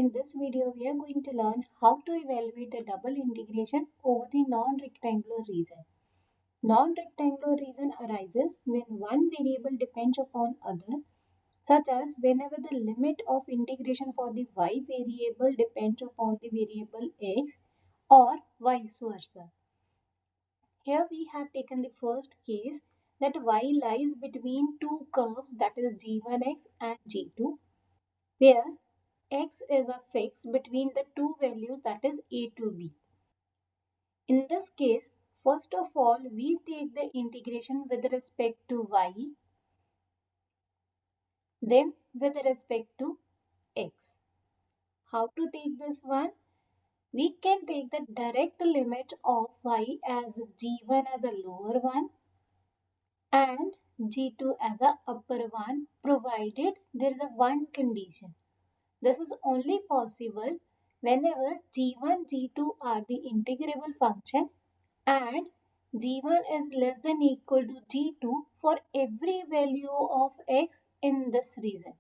In this video, we are going to learn how to evaluate a double integration over the non-rectangular region. Non-rectangular region arises when one variable depends upon other, such as whenever the limit of integration for the y variable depends upon the variable x or vice versa. Here we have taken the first case that y lies between two curves, that is g1x and g2, where x is a fix between the two values, that is a to b. In this case, first of all, we take the integration with respect to y, then with respect to x. How to take this one? We can take the direct limit of y as g1 as a lower one and g2 as a upper one, provided there is a one condition. This is only possible whenever g1, g2 are the integrable function and g1 is less than equal to g2 for every value of x in this region.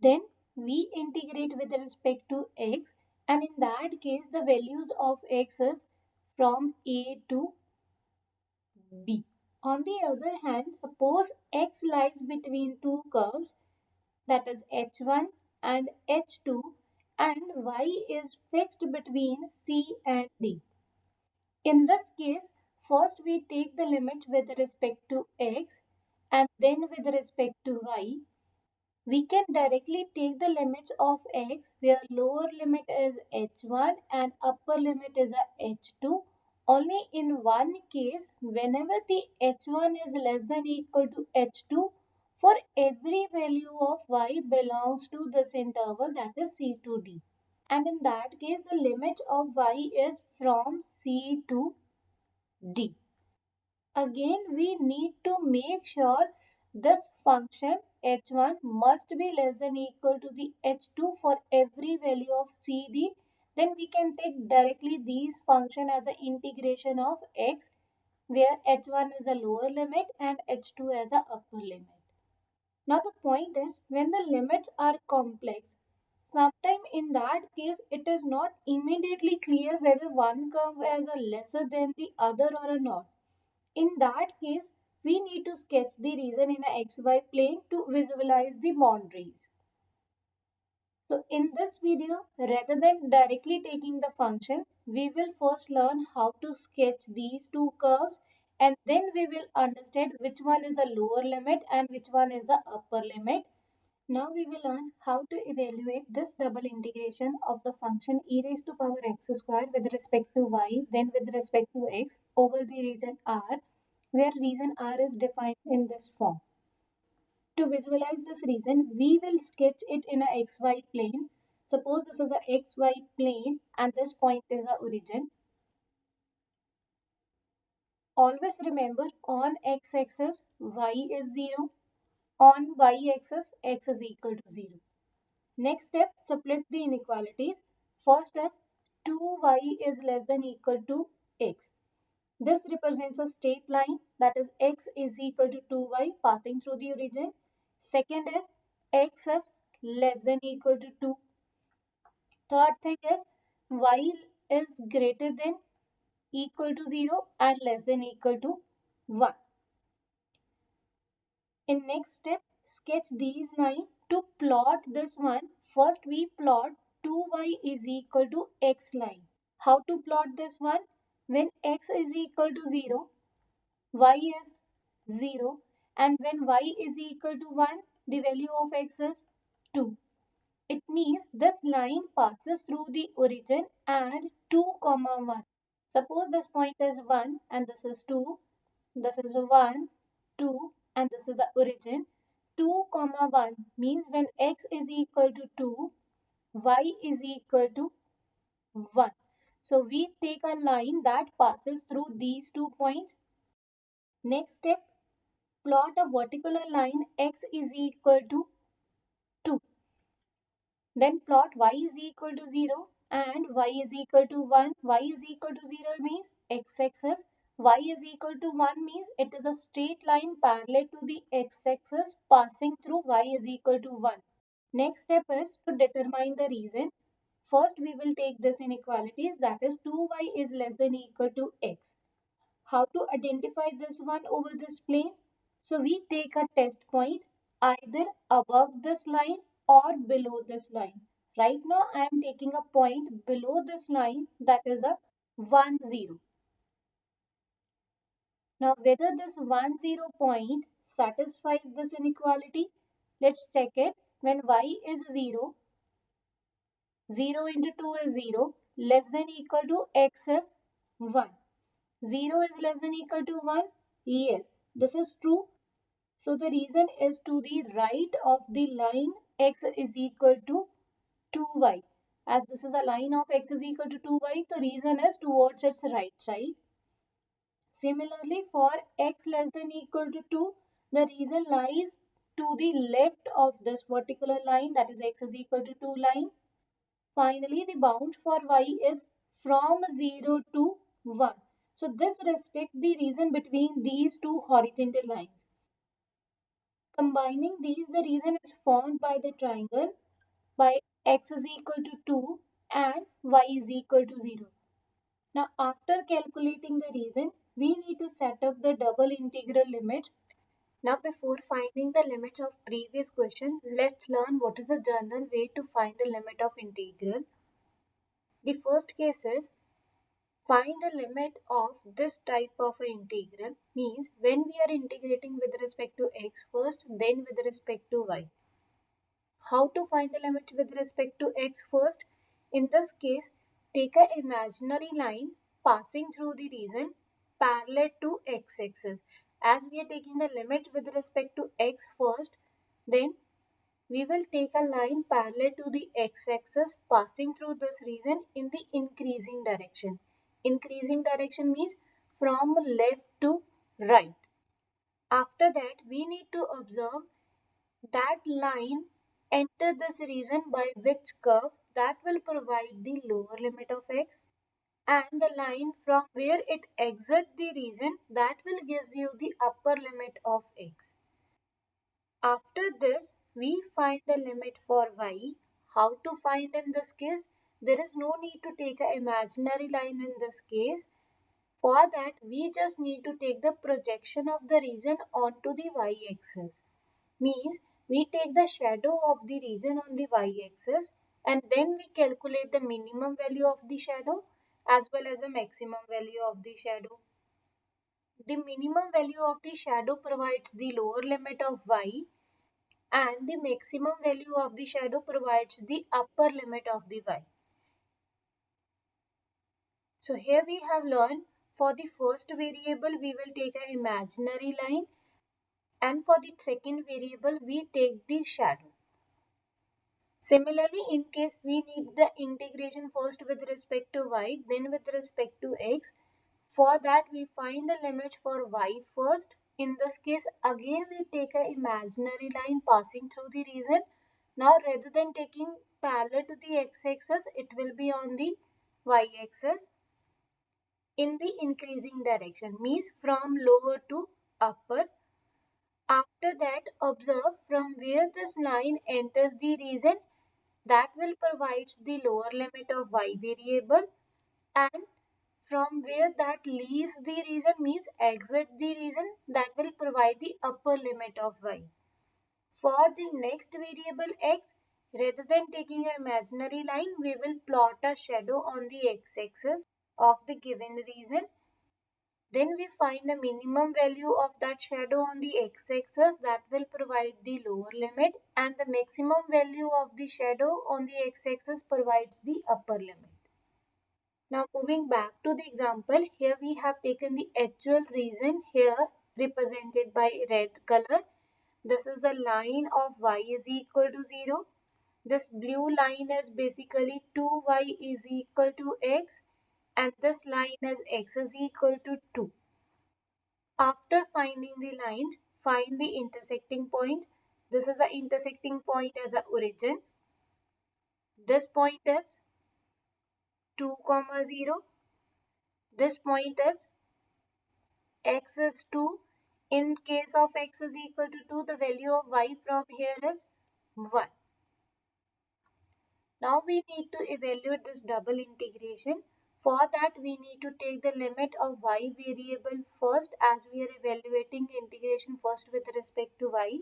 Then we integrate with respect to x, and in that case the values of x is from a to b. On the other hand, suppose x lies between two curves, that is h1 and h2, and y is fixed between c and d. In this case, first we take the limits with respect to x and then with respect to y. We can directly take the limits of x where lower limit is h1 and upper limit is h2. Only in one case, whenever the h1 is less than equal to h2, for every value of y belongs to this interval, that is c to d. And in that case, the limit of y is from c to d. Again, we need to make sure this function h1 must be less than equal to the h2 for every value of cd. Then we can take directly these function as an integration of x, where h1 is a lower limit and h2 as a upper limit. Now the point is, when the limits are complex, sometimes in that case it is not immediately clear whether one curve is a lesser than the other or not. In that case, we need to sketch the region in a xy plane to visualize the boundaries. So in this video, rather than directly taking the function, we will first learn how to sketch these two curves, and then we will understand which one is a lower limit and which one is the upper limit. Now we will learn how to evaluate this double integration of the function e raised to power x square with respect to y, then with respect to x over the region R, where region R is defined in this form. To visualize this region, we will sketch it in a xy plane. Suppose this is a xy plane and this point is our origin. Always remember, on x-axis y is 0, on y-axis x is equal to 0. Next step, split the inequalities. First is 2y is less than equal to x. This represents a straight line, that is x is equal to 2y passing through the origin. Second is x is less than equal to 2. Third thing is y is greater than equal to 0 and less than equal to 1. In next step, sketch these lines. To plot this one, first we plot 2y is equal to x line. How to plot this one? When x is equal to 0, y is 0, and when y is equal to 1, the value of x is 2. It means this line passes through the origin and 2, 1. Suppose this point is 1 and this is 2. This is 1, 2 and this is the origin. 2, 1 means when x is equal to 2, y is equal to 1. So we take a line that passes through these 2 points. Next step, plot a vertical line x is equal to 2. Then plot y is equal to 0 and y is equal to 1. Y is equal to 0 means x-axis. Y is equal to 1 means it is a straight line parallel to the x-axis passing through y is equal to 1. Next step is to determine the region. First, we will take this inequalities, that is 2y is less than equal to x. How to identify this one over this plane? So we take a test point either above this line or below this line. Right now I am taking a point below this line, that is a 1 0. Now whether this 1 0 point satisfies this inequality, let's check it. When y is 0, 0 into 2 is 0, less than equal to x is 1. 0 is less than equal to 1? Yes, this is true. So the reason is to the right of the line x is equal to 2y. As this is a line of x is equal to 2y, the reason is towards its right side. Similarly, for x less than equal to 2, the reason lies to the left of this particular line, that is x is equal to 2 line. Finally, the bound for y is from 0 to 1. So this restricts the region between these two horizontal lines. Combining these, the region is formed by the triangle by x is equal to 2 and y is equal to 0. Now after calculating the region, we need to set up the double integral limit. Now before finding the limits of previous question, let's learn what is the general way to find the limit of integral. The first case is find the limit of this type of an integral, means when we are integrating with respect to x first, then with respect to y. How to find the limit with respect to x first? In this case, take an imaginary line passing through the region parallel to x-axis. As we are taking the limit with respect to x first, then we will take a line parallel to the x-axis passing through this region in the increasing direction. Increasing direction means from left to right. After that, we need to observe that line enter this region by which curve that will provide the lower limit of x, and the line from where it exits the region that will gives you the upper limit of x. After this, we find the limit for y. How to find in this case? There is no need to take an imaginary line in this case. For that, we just need to take the projection of the region onto the y-axis. Means we take the shadow of the region on the y-axis and then we calculate the minimum value of the shadow as well as the maximum value of the shadow. The minimum value of the shadow provides the lower limit of y, and the maximum value of the shadow provides the upper limit of the y. So here we have learned for the first variable we will take an imaginary line, and for the second variable we take the shadow. Similarly, in case we need the integration first with respect to y, then with respect to x, for that we find the limit for y first. In this case, again we take an imaginary line passing through the region. Now rather than taking parallel to the x-axis, it will be on the y-axis in the increasing direction, means from lower to upper. After that, observe from where this line enters the region, that will provide the lower limit of y variable, and from where that leaves the region, means exit the region, that will provide the upper limit of y. For the next variable x, rather than taking an imaginary line, we will plot a shadow on the x-axis of the given region. Then we find the minimum value of that shadow on the x-axis, that will provide the lower limit, and the maximum value of the shadow on the x-axis provides the upper limit. Now moving back to the example, here we have taken the actual region here represented by red color. This is the line of y is equal to 0. This blue line is basically 2y is equal to x, and this line is x is equal to 2. After finding the lines, find the intersecting point. This is the intersecting point as a origin. This point is 2, 0. This point is x is 2. In case of x is equal to 2, the value of y from here is 1. Now we need to evaluate this double integration. For that we need to take the limit of y variable first, as we are evaluating integration first with respect to y.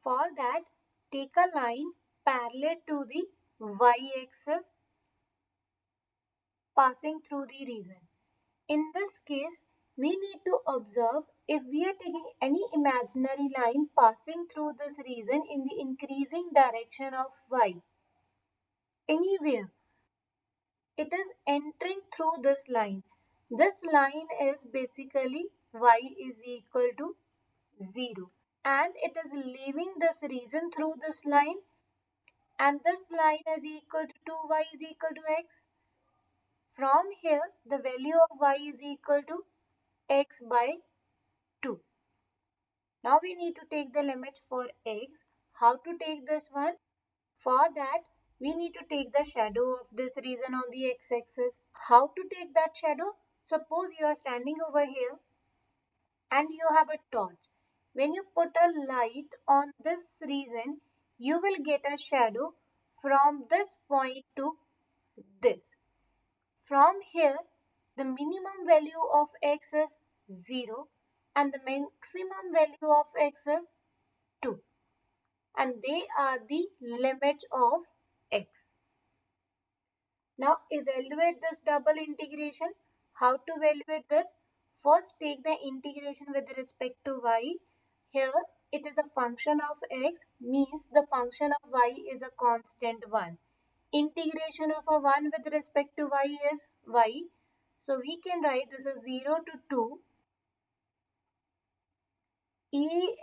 For that, take a line parallel to the y-axis passing through the region. In this case, we need to observe if we are taking any imaginary line passing through this region in the increasing direction of y, anywhere, it is entering through this line. This line is basically y is equal to 0, and it is leaving this region through this line, and this line is equal to 2y is equal to x. From here, the value of y is equal to x by 2. Now we need to take the limits for x. How to take this one? For that, we need to take the shadow of this region on the x-axis. How to take that shadow? Suppose you are standing over here and you have a torch. When you put a light on this region, you will get a shadow from this point to this. From here, the minimum value of x is 0 and the maximum value of x is 2, and they are the limits of x. Now evaluate this double integration. How to evaluate this? First take the integration with respect to y. Here it is a function of x, means the function of y is a constant 1. Integration of a 1 with respect to y is y. So we can write this as 0 to 2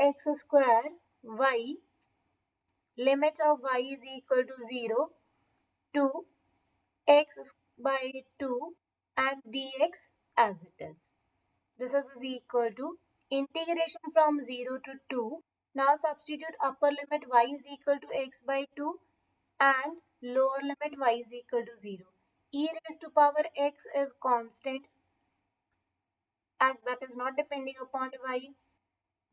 ex square y, limits of y is equal to 0 to x by 2 and dx as it is. This is equal to integration from 0 to 2. Now substitute upper limit y is equal to x by 2 and lower limit y is equal to 0. E raised to power x is constant, as that is not depending upon y.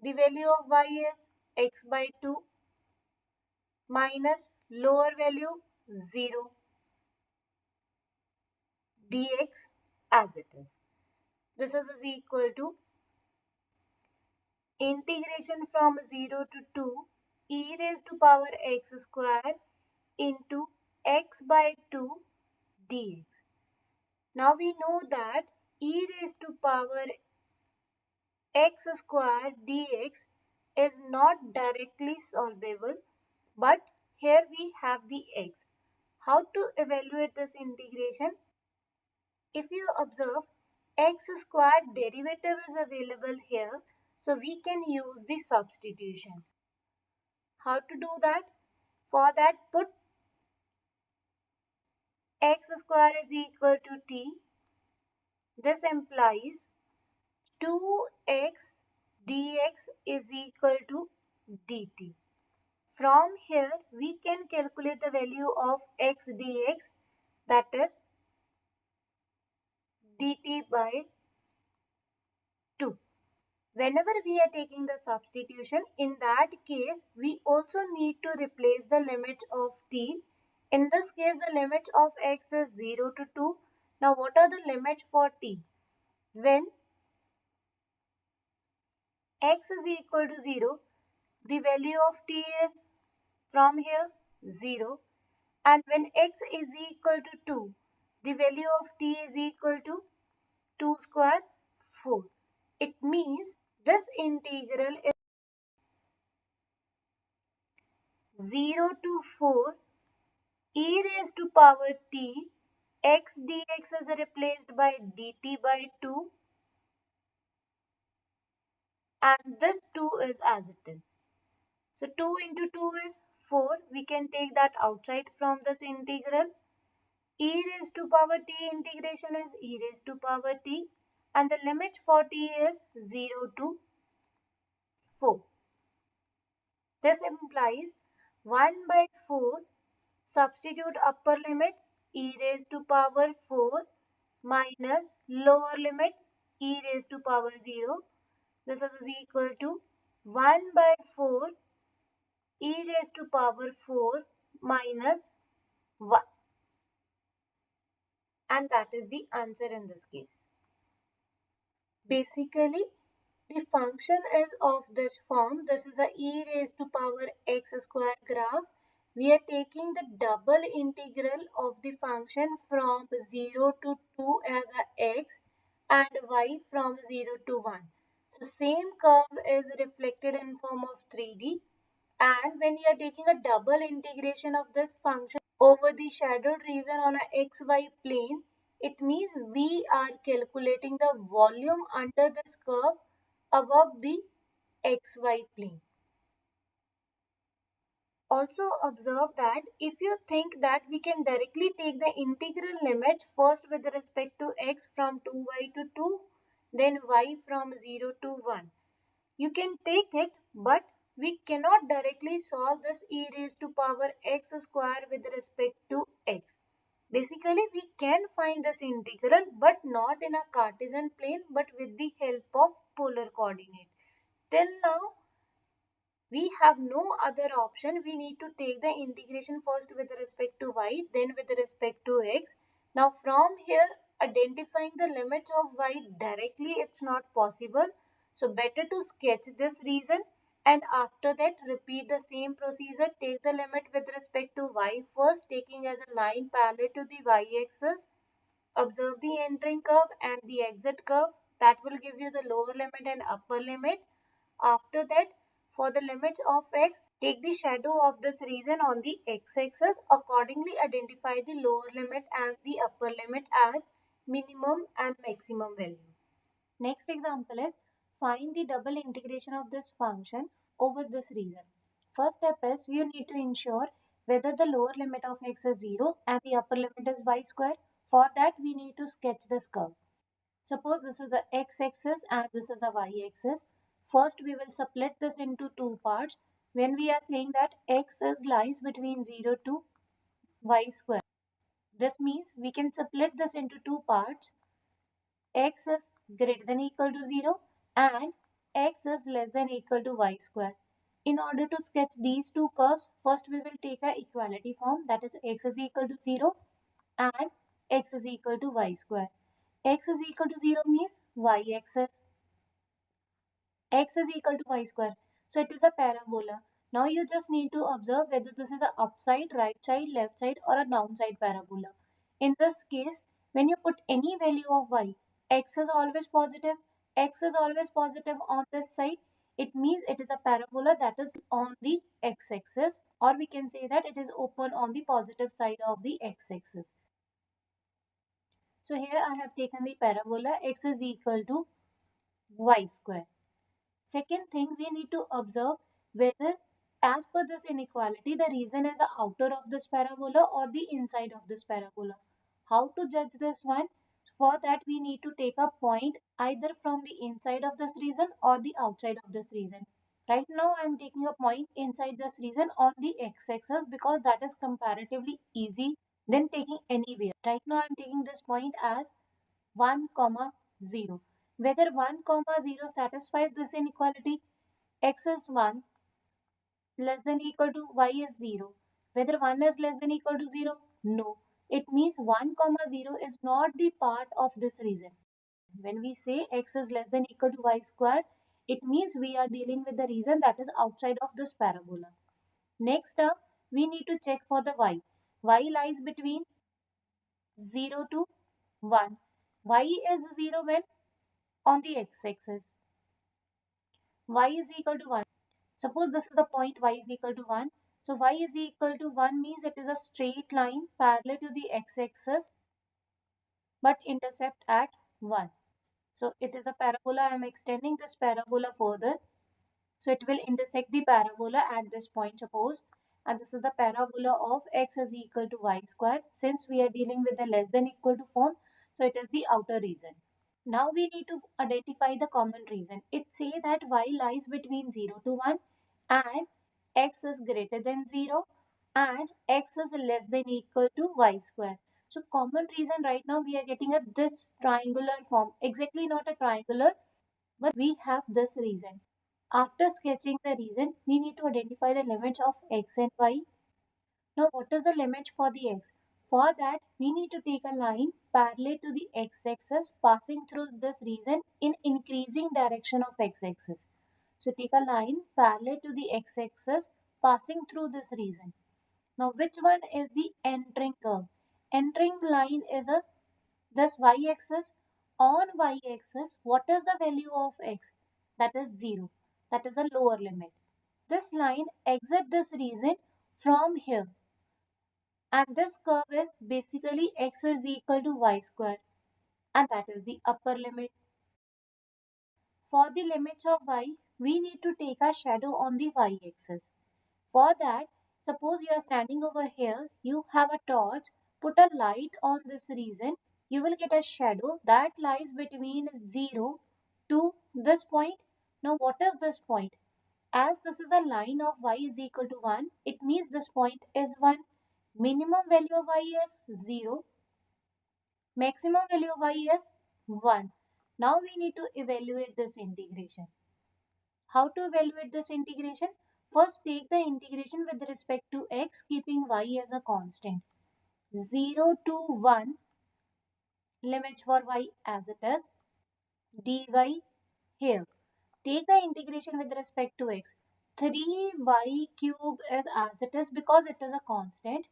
The value of y is x by 2 minus lower value 0 dx as it is. This is equal to integration from 0 to 2 e raised to power x square into x by 2 dx. Now we know that e raised to power x square dx is not directly solvable, but here we have the x. How to evaluate this integration? If you observe, x squared derivative is available here, so we can use the substitution. How to do that? For that, put x square is equal to t. This implies 2x dx is equal to dt. From here, we can calculate the value of x dx, that is dt by 2. Whenever we are taking the substitution, in that case, we also need to replace the limits of t. In this case, the limit of x is 0 to 2. Now, what are the limits for t? When x is equal to 0, the value of t is from here 0. And when x is equal to 2, the value of t is equal to 2 square 4. It means this integral is 0 to 4 e raised to power t, x dx is replaced by dt by 2, and this 2 is as it is. So 2 into 2 is 4. We can take that outside from this integral. E raised to power t integration is e raised to power t, and the limit for t is 0 to 4. This implies 1 by 4. Substitute upper limit e raised to power 4 minus lower limit e raised to power 0. This is equal to 1 by 4 e raised to power 4 minus 1. And that is the answer in this case. Basically, the function is of this form. This is a e raised to power x square graph. We are taking the double integral of the function from 0 to 2 as a x and y from 0 to 1. So same curve is reflected in form of 3D, and when you are taking a double integration of this function over the shadowed region on a xy plane, it means we are calculating the volume under this curve above the xy plane. Also observe that if you think that we can directly take the integral limit first with respect to x from 2y to 2, then y from 0 to 1. You can take it, but we cannot directly solve this e raised to power x square with respect to x. Basically, we can find this integral, but not in a Cartesian plane, but with the help of polar coordinate. Till now, we have no other option. We need to take the integration first with respect to y, then with respect to x. Now from here, identifying the limits of y directly, it's not possible. So better to sketch this region, and after that repeat the same procedure. Take the limit with respect to y first, taking as a line parallel to the y-axis. Observe the entering curve and the exit curve. That will give you the lower limit and upper limit. After that, for the limits of x, take the shadow of this region on the x-axis. Accordingly, identify the lower limit and the upper limit as minimum and maximum value. Next example is find the double integration of this function over this region. First step is you need to ensure whether the lower limit of x is 0 and the upper limit is y square. For that, we need to sketch this curve. Suppose this is the x-axis and this is the y-axis. First, we will split this into two parts. When we are saying that x is lies between 0 to y square, this means we can split this into two parts. X is greater than equal to 0 and x is less than equal to y square. In order to sketch these two curves, first we will take a equality form, that is x is equal to 0 and x is equal to y square. X is equal to 0 means y-axis, x is equal to y square. So it is a parabola. Now you just need to observe whether this is the upside, right side, left side or a downside parabola. In this case, when you put any value of y, x is always positive, x is always positive on this side. It means it is a parabola that is on the x-axis, or we can say that it is open on the positive side of the x-axis. So here I have taken the parabola x is equal to y square. Second thing, we need to observe whether as per this inequality the region is the outer of this parabola or the inside of this parabola. How to judge this one? For that we need to take a point either from the inside of this region or the outside of this region. Right now I am taking a point inside this region on the x-axis because that is comparatively easy than taking anywhere. Right now I am taking this point as 1, 0. Whether 1, 0 satisfies this inequality, x is 1 less than equal to y is 0. Whether 1 is less than equal to 0, no. It means 1, 0 is not the part of this region. When we say x is less than equal to y square, it means we are dealing with the region that is outside of this parabola. Next up, we need to check for the y. Y lies between 0 to 1. Y is 0 when on the x-axis. Y is equal to 1. Suppose this is the point y is equal to 1. So y is equal to 1 means it is a straight line parallel to the x-axis but intercept at 1. So it is a parabola. I am extending this parabola further. So it will intersect the parabola at this point, suppose. And this is the parabola of x is equal to y square. Since we are dealing with the less than equal to form, so it is the outer region. Now we need to identify the common region. It says that y lies between 0 to 1 and x is greater than 0 and x is less than equal to y square. So common region right now we are getting at this triangular form. Exactly not a triangular, but we have this region. After sketching the region, we need to identify the limits of x and y. Now what is the limit for the x? For that we need to take a line parallel to the x-axis passing through this region in increasing direction of x-axis. So take a line parallel to the x-axis passing through this region. Now which one is the entering curve? Entering line is a this y-axis. On y-axis, what is the value of x? That is 0. That is a lower limit. This line exit this region from here. And this curve is basically x is equal to y square. And that is the upper limit. For the limits of y, we need to take a shadow on the y-axis. For that, suppose you are standing over here, you have a torch, put a light on this region, you will get a shadow that lies between 0 to this point. Now what is this point? As this is a line of y is equal to 1, it means this point is 1. Minimum value of y is 0. Maximum value of y is 1. Now we need to evaluate this integration. How to evaluate this integration? First, take the integration with respect to x, keeping y as a constant. 0 to 1, limits for y as it is, dy here. Take the integration with respect to x. 3y cube is as it is because it is a constant.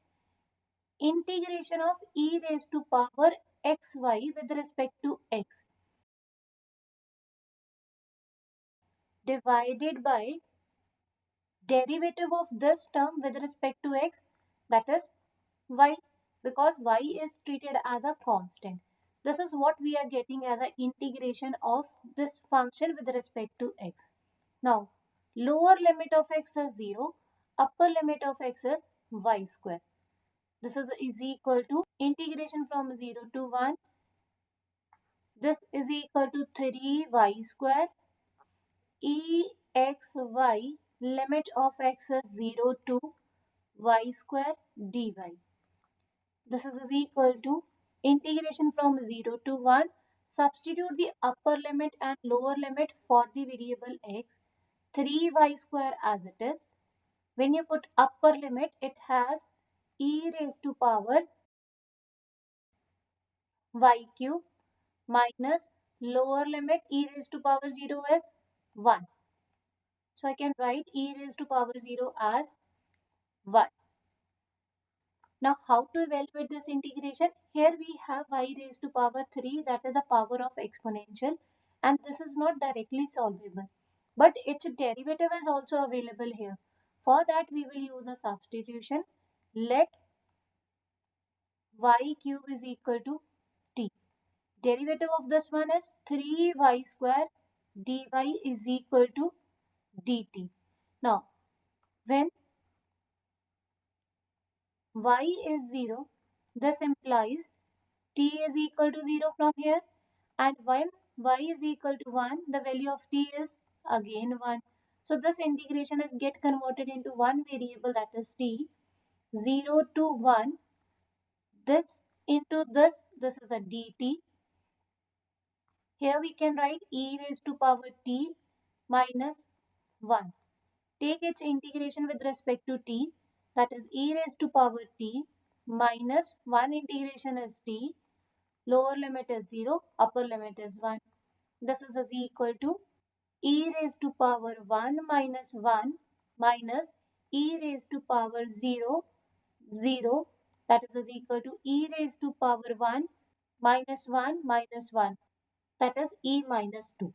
Integration of e raised to power xy with respect to x divided by derivative of this term with respect to x, that is y, because y is treated as a constant. This is what we are getting as an integration of this function with respect to x. Now, lower limit of x is 0, upper limit of x is y square. This is equal to integration from 0 to 1. This is equal to 3y square. Exy, limit of x is 0 to y square dy. This is equal to integration from 0 to 1. Substitute the upper limit and lower limit for the variable x. 3y square as it is. When you put upper limit, it has e raised to power y cube minus lower limit e raised to power 0 is 1. So I can write e raised to power 0 as 1. Now how to evaluate this integration? Here we have y raised to power 3, that is a power of exponential, and this is not directly solvable. But its derivative is also available here. For that we will use a substitution. Let y cube is equal to t. Derivative of this one is 3y square dy is equal to dt. Now when y is 0, this implies t is equal to 0 from here, and when y is equal to 1, the value of t is again 1. So this integration is get converted into one variable, that is t. 0 to 1, this into this is a dt. Here we can write e raised to power t minus 1. Take its integration with respect to t, that is e raised to power t minus 1 integration is t. Lower limit is 0, upper limit is 1. This is equal to e raised to power 1 minus 1 minus e raised to power 0, 0. That is equal to e raised to power 1 minus 1 minus 1. That is e minus 2.